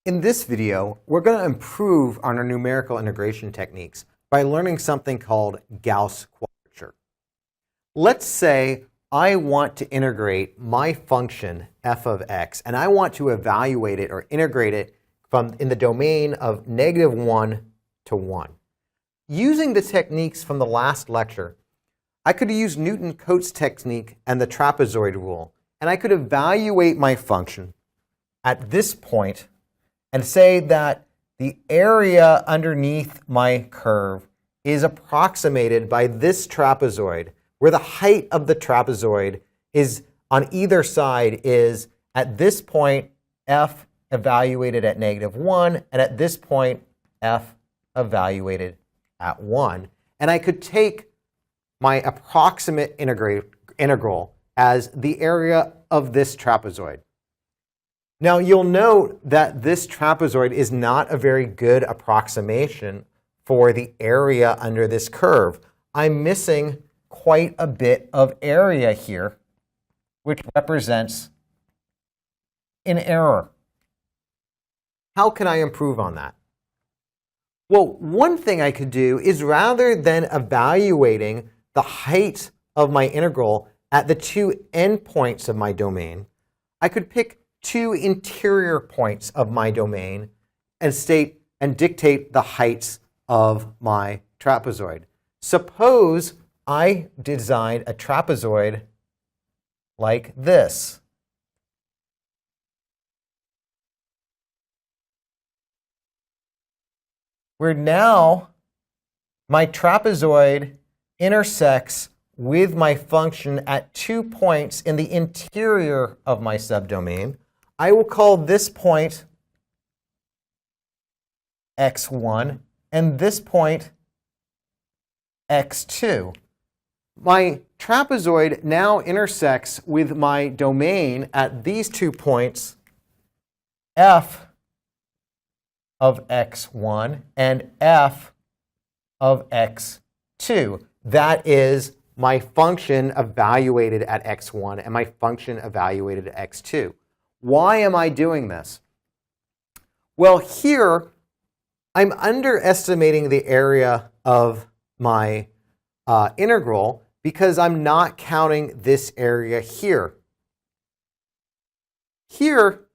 In this video, we're going to improve on our numerical integration techniques by learning something called Gauss quadrature. Let's say I want to integrate my function f of x, and I want to evaluate it or integrate it from in the domain of -1 to 1. Using the techniques from the last lecture, I could use Newton-Cotes technique and the trapezoid rule, and I could evaluate my function at this point and say that the area underneath my curve is approximated by this trapezoid, where the height of the trapezoid is on either side is at this point f evaluated at -1, and at this point f evaluated at 1. And I could take my approximate integral as the area of this trapezoid. Now, you'll note that this trapezoid is not a very good approximation for the area under this curve. I'm missing quite a bit of area here, which represents an error. How can I improve on that? Well, one thing I could do is, rather than evaluating the height of my integral at the two endpoints of my domain, I could pick two interior points of my domain and dictate the heights of my trapezoid. Suppose I designed a trapezoid like this. Where now my trapezoid intersects with my function at 2 points in the interior of my subdomain. I will call this point x1 and this point x2. My trapezoid now intersects with my domain at these 2 points, f of x1 and f of x2. That is my function evaluated at x1 and my function evaluated at x2. Why am I doing this? Well, here I'm underestimating the area of my integral because I'm not counting this area here. Here,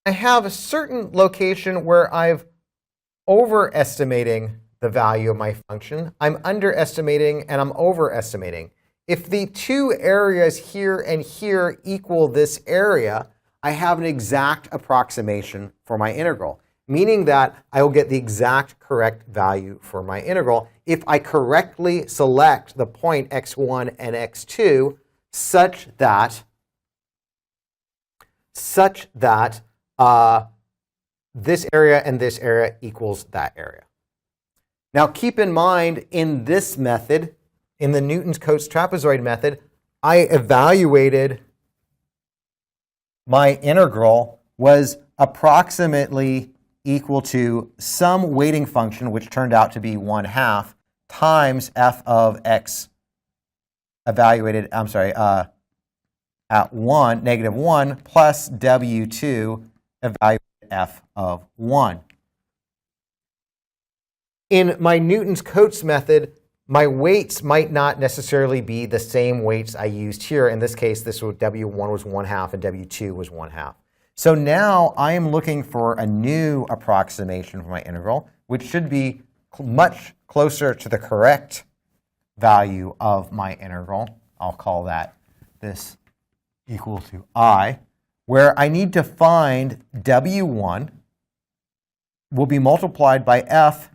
I have a certain location where I'm overestimating the value of my function. I'm underestimating and I'm overestimating. If the two areas here and here equal this area, I have an exact approximation for my integral, meaning that I will get the exact correct value for my integral if I correctly select the point x1 and x2 such that this area and this area equals that area. Now, keep in mind, in this method, in the Newton-Cotes trapezoid method, I evaluated my integral was approximately equal to some weighting function, which turned out to be 1/2, times f of x evaluated, at -1, plus w2 evaluated f of 1. In my Newton-Cotes method, my weights might not necessarily be the same weights I used here. In this case, w1 was 1/2 and w2 was 1/2. So now I am looking for a new approximation for my integral, which should be much closer to the correct value of my integral. I'll call that this equal to I, where I need to find w1 will be multiplied by f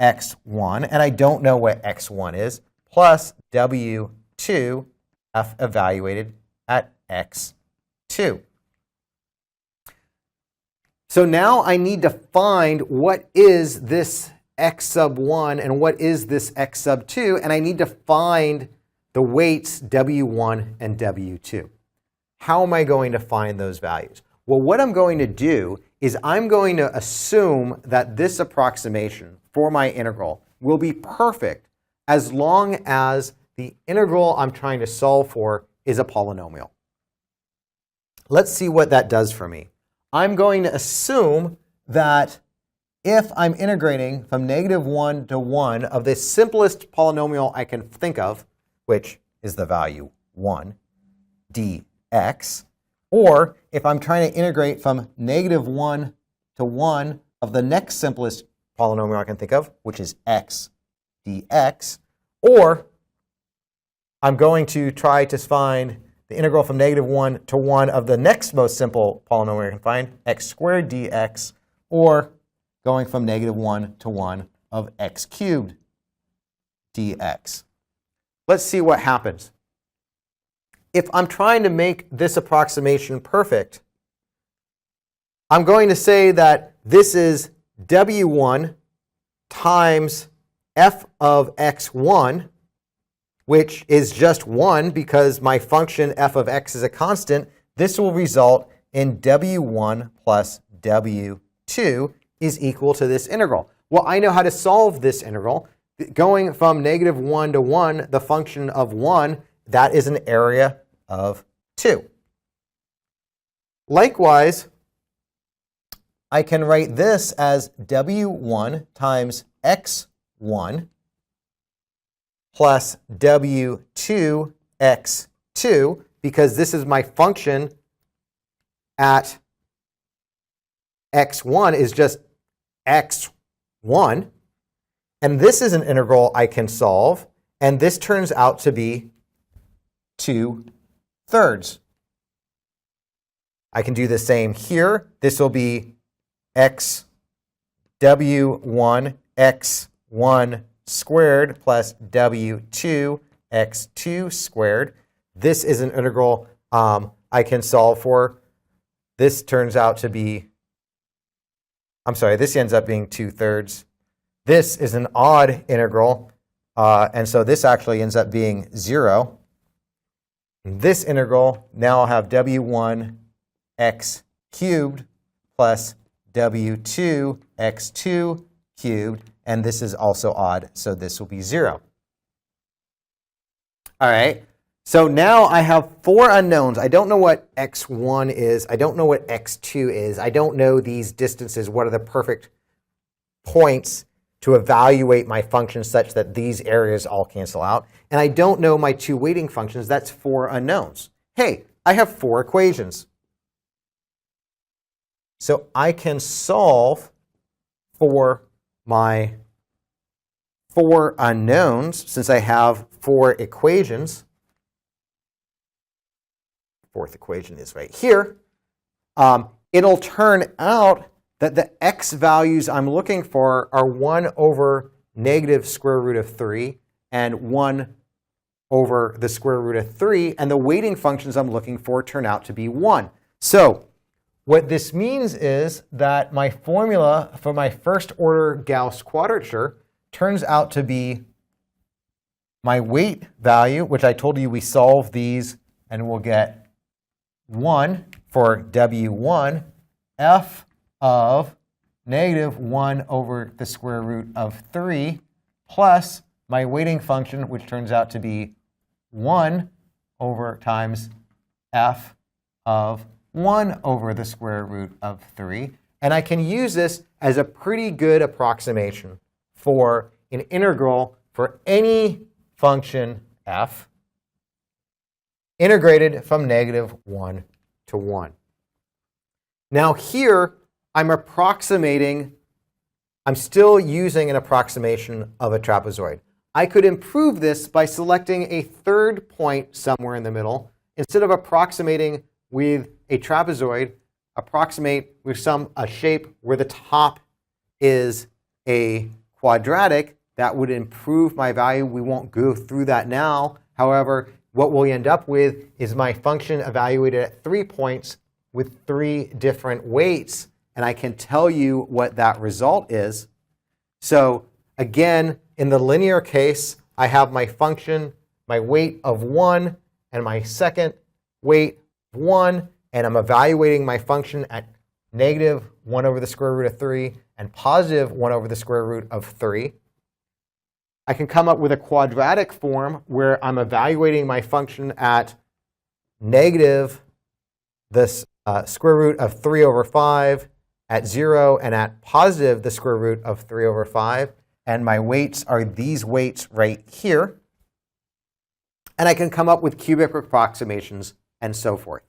x1, and I don't know what x1 is, plus w2 f evaluated at x2. So now I need to find what is this x sub 1 and what is this x sub 2, and I need to find the weights w1 and w2. How am I going to find those values? Well, what I'm going to do is I'm going to assume that this approximation for my integral will be perfect as long as the integral I'm trying to solve for is a polynomial. let's see what that does for me. I'm going to assume that if I'm integrating from -1 to 1 of the simplest polynomial I can think of, which is the value 1 dx, or if I'm trying to integrate from -1 to 1 of the next simplest polynomial I can think of, which is x dx, or I'm going to try to find the integral from -1 to 1 of the next most simple polynomial I can find, x squared dx, or going from -1 to 1 of x cubed dx. Let's see what happens. If I'm trying to make this approximation perfect, I'm going to say that this is w1 times f of x1, which is just 1 because my function f of x is a constant. This will result in w1 plus w2 is equal to this integral. Well, I know how to solve this integral. Going from -1 to 1, the function of 1, that is an area of 2. Likewise, I can write this as w1 times x1 plus w2 x2, because this is my function at x1 is just x1. And this is an integral I can solve, and this turns out to be 2/3. I can do the same here. This will be x w1 x1 squared plus w2 x2 squared. This is an integral I can solve for. This turns out to be, this ends up being 2/3. This is an odd integral, and so this actually ends up being 0. This integral, now I'll have w1 x cubed plus w2 x2 cubed, and this is also odd, so this will be 0. All right, so now I have 4 unknowns. I don't know what x1 is. I don't know what x2 is. I don't know these distances. What are the perfect points to evaluate my function such that these areas all cancel out? And I don't know my 2 weighting functions. That's 4 unknowns. Hey, I have 4 equations. So I can solve for my 4 unknowns since I have 4 equations. 4th equation is right here. It'll turn out that the x values I'm looking for are 1 over negative square root of 3 and 1 over the square root of 3. And the weighting functions I'm looking for turn out to be 1. So what this means is that my formula for my first order Gauss quadrature turns out to be my weight value, which I told you we solve these and we'll get 1 for w1, f of -1 over the square root of 3 plus my weighting function, which turns out to be 1 over times f of 1 over the square root of 3. And I can use this as a pretty good approximation for an integral for any function f integrated from -1 to 1. Now here, I'm still using an approximation of a trapezoid. I could improve this by selecting a third point somewhere in the middle. Instead of approximating with a trapezoid, approximate with a shape where the top is a quadratic. That would improve my value. We won't go through that now. However, what we'll end up with is my function evaluated at 3 points with 3 different weights. And I can tell you what that result is. So again, in the linear case, I have my function, my weight of 1, and my second weight of 1. And I'm evaluating my function at -1 over the square root of 3 and +1 over the square root of 3. I can come up with a quadratic form where I'm evaluating my function at -w the square root of 3 over 5 at 0, and at positive the square root of 3 over 5. And my weights are these weights right here. And I can come up with cubic approximations and so forth.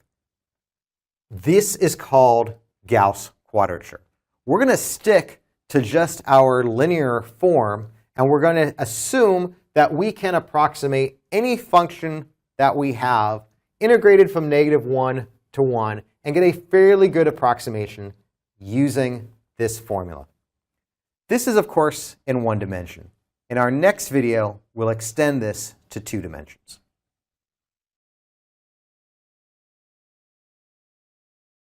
This is called Gauss quadrature. We're going to stick to just our linear form, and we're going to assume that we can approximate any function that we have integrated from -1 to 1 and get a fairly good approximation using this formula. This is, of course, in 1 dimension. In our next video, we'll extend this to 2 dimensions.